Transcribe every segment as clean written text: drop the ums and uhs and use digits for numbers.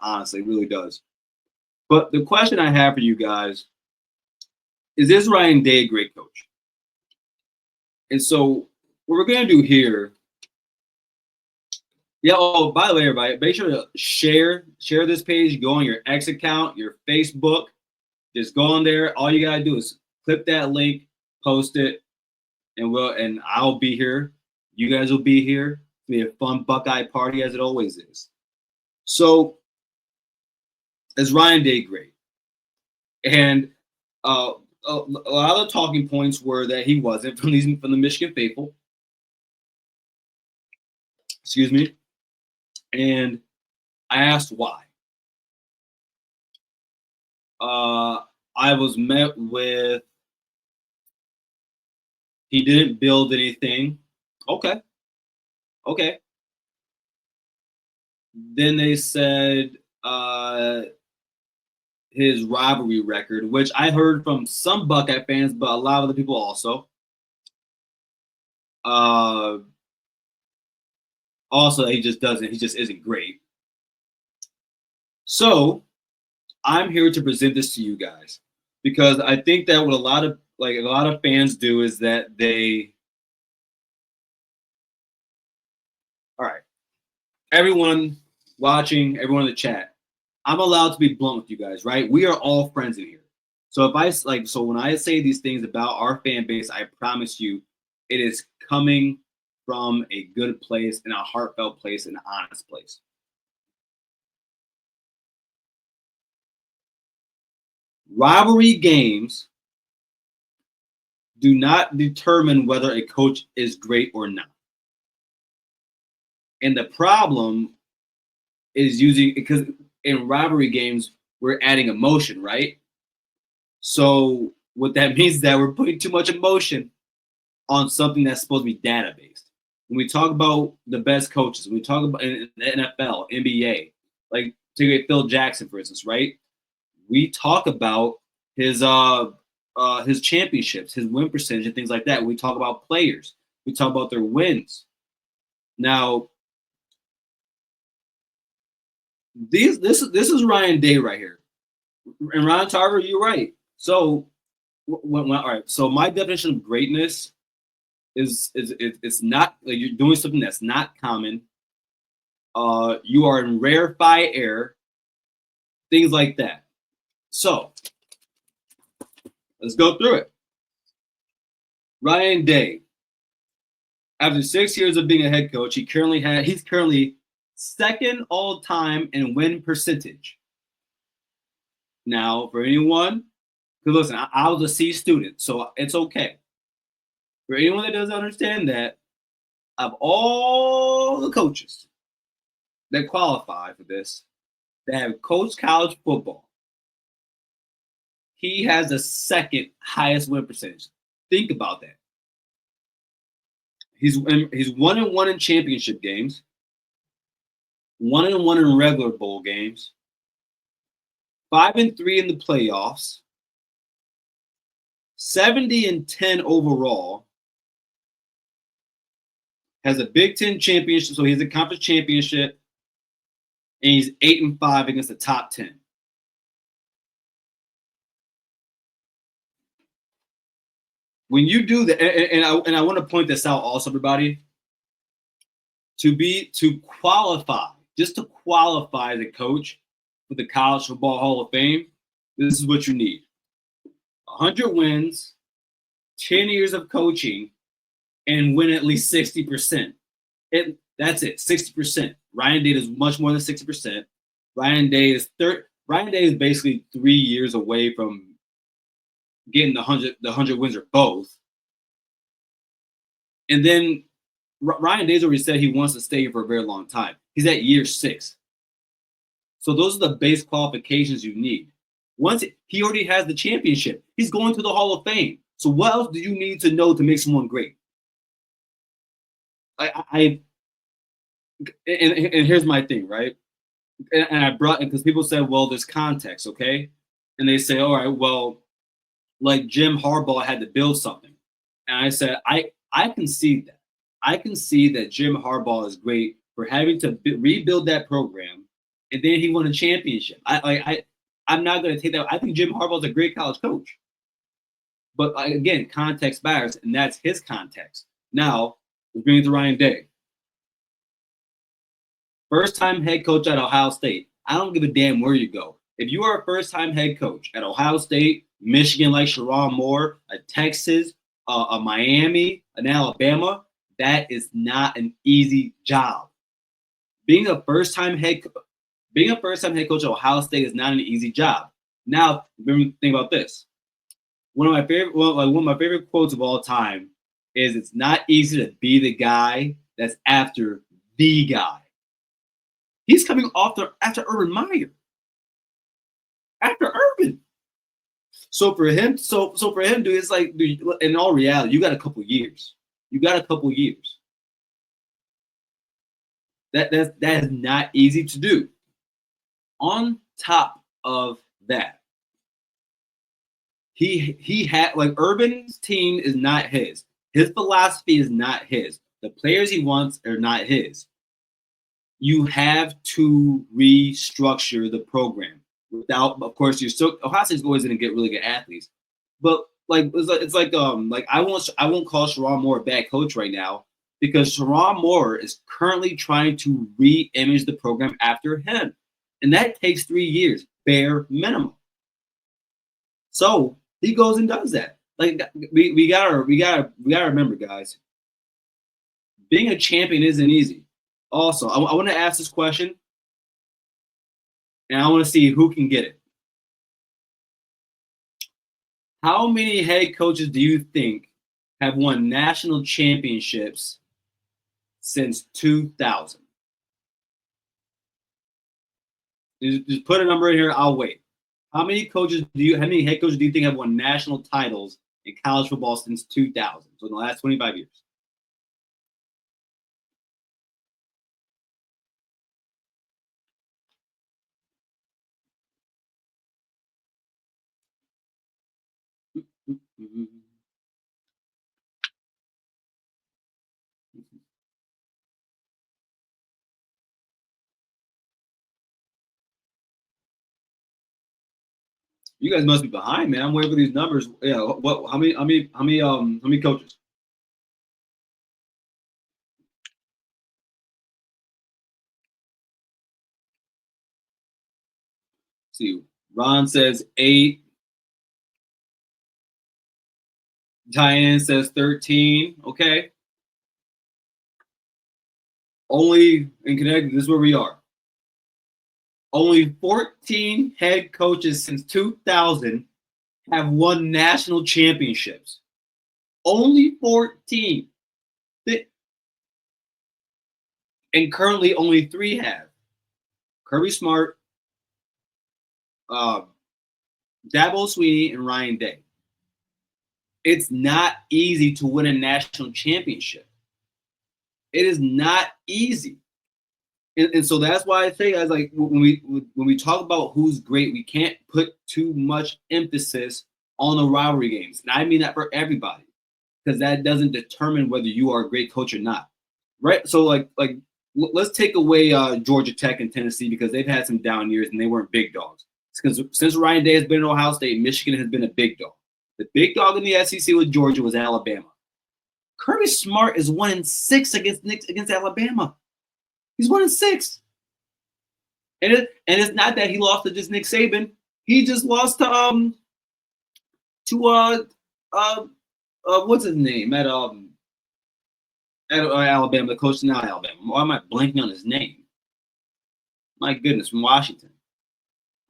honestly, it really does. But the question I have for you guys is this Ryan Day a great coach? And so what we're gonna do here. Yeah. Oh, by the way, everybody, make sure to share this page. Go on your X account, your Facebook. Just go on there. All you gotta do is click that link, post it, and I'll be here. You guys will be here. It'll be a fun Buckeye party as it always is. So, is Ryan Day great? And a lot of the talking points were that he wasn't from the Michigan faithful. Excuse me. And I asked why. I was met with he didn't build anything. Okay. Then they said his rivalry record, which I heard from some Buckeye fans, but a lot of the people also. Also, he just isn't great. So I'm here to present this to you guys because I think that what a lot of fans do is that they. All right, everyone watching, everyone in the chat, I'm allowed to be blunt with you guys, right? We are all friends in here. So when I say these things about our fan base, I promise you, it is coming from a good place and a heartfelt place and an honest place. Rivalry games do not determine whether a coach is great or not. And the problem is because in rivalry games, we're adding emotion, right? So what that means is that we're putting too much emotion on something that's supposed to be data-based. When we talk about the best coaches, when we talk about in the NFL, NBA, like take Phil Jackson, for instance, right? We talk about his championships, his win percentage, and things like that. We talk about players. We talk about their wins. Now, this is Ryan Day right here, and Ron Tarver, you're right. So, all right. So my definition of greatness is it's not like you're doing something that's not common. You are in rarefied air, things like that. So let's go through it. Ryan Day, after 6 years of being a head coach, he's currently second all time in win percentage. Now, for anyone, because listen, I was a C student, so it's okay. For anyone that doesn't understand that, of all the coaches that qualify for this, that have coached college football, he has the second highest win percentage. Think about that. He's 1-1 in championship games, 1-1 in regular bowl games, 5-3 in the playoffs, 70-10 overall. Has a Big Ten championship, so he has a conference championship, and he's 8-5 against the top 10. When you do that, and I want to point this out also, everybody, to qualify as a coach for the College Football Hall of Fame, this is what you need: 100 wins, 10 years of coaching, and win at least 60%. That's it, 60%. Ryan Day is much more than 60%. Ryan Day is basically 3 years away from getting the 100 wins or both. And then Ryan Day's already said he wants to stay here for a very long time. He's at year 6. So those are the base qualifications you need. Once he already has the championship, he's going to the Hall of Fame. So what else do you need to know to make someone great? And here's my thing, right? And I brought it because people said, well, there's context, okay? And they say, all right, well, like Jim Harbaugh had to build something. And I said, I can see that. I can see that Jim Harbaugh is great for having to rebuild that program and then he won a championship. I'm not going to take that. I think Jim Harbaugh's a great college coach. But again, context matters, and that's his context. Now, let's bring it to Ryan Day. First-time head coach at Ohio State. I don't give a damn where you go. If you are a first-time head coach at Ohio State, Michigan like Sherrone Moore, a Texas, a Miami, an Alabama, that is not an easy job. Being a first-time head coach at Ohio State is not an easy job. Now, think about this. One of my favorite quotes of all time is, "It's not easy to be the guy that's after the guy." He's coming after Urban Meyer. After Urban. So for him, dude, it's like, dude, in all reality, you got a couple years. That is not easy to do. On top of that, he had, like, Urban's team is not his. His philosophy is not his. The players he wants are not his. You have to restructure the program. Without, of course, Ohio State's always going to get really good athletes, but like I won't call Sherrone Moore a bad coach right now, because Sherrone Moore is currently trying to re-image the program after him, and that takes 3 years, bare minimum. So he goes and does that. Like, we gotta remember, guys. Being a champion isn't easy. Also, I want to ask this question, and I want to see who can get it. How many head coaches do you think have won national championships since 2000? Just put a number in here. I'll wait. How many head coaches do you think have won national titles in college football since 2000? So in the last 25 years. You guys must be behind, man. I'm waiting for these numbers. Yeah, how many coaches? See, Ron says 8. Diane says 13. Okay. Only in Connecticut, this is where we are. Only 14 head coaches since 2000 have won national championships. Only 14. And currently only 3 have. Kirby Smart, Dabo Swinney, and Ryan Day. It's not easy to win a national championship. It is not easy. And so that's why I say, guys, like, when we talk about who's great, we can't put too much emphasis on the rivalry games. And I mean that for everybody, because that doesn't determine whether you are a great coach or not. Right? So like let's take away Georgia Tech and Tennessee, because they've had some down years and they weren't big dogs. Because since Ryan Day has been in Ohio State, Michigan has been a big dog. The big dog in the SEC with Georgia was Alabama. Kirby Smart is 1-6 against Alabama. He's 1-6. And it's not that he lost to just Nick Saban. He just lost to what's his name at Alabama, the coach now Alabama. Why am I blanking on his name? My goodness, from Washington.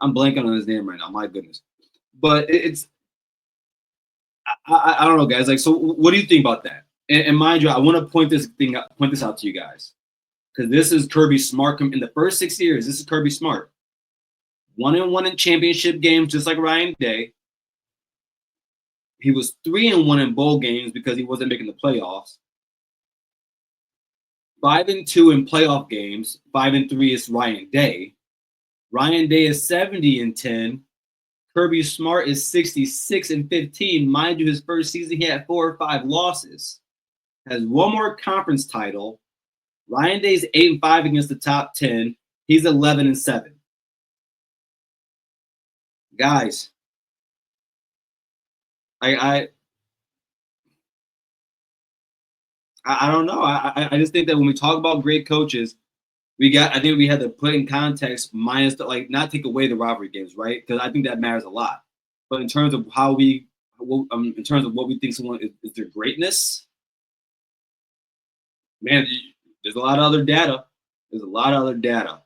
I'm blanking on his name right now. My goodness. But I don't know, guys. Like, so what do you think about that? And mind you, I want to point this out to you guys, because this is Kirby Smart. In the first 6 years, this is Kirby Smart. 1-1 in championship games, just like Ryan Day. He was 3-1 in bowl games because he wasn't making the playoffs. 5-2 in playoff games. 5-3 is Ryan Day. Ryan Day is 70-10. Kirby Smart is 66-15. Mind you, his first season he had 4 or 5 losses. Has one more conference title. Ryan Day's 8-5 against the top 10. He's 11-7. Guys, I don't know. I just think that when we talk about great coaches, I think we had to put in context minus the, like, not take away the rivalry games, right? Because I think that matters a lot. But in terms of in terms of what we think someone is their greatness, man, there's a lot of other data. There's a lot of other data.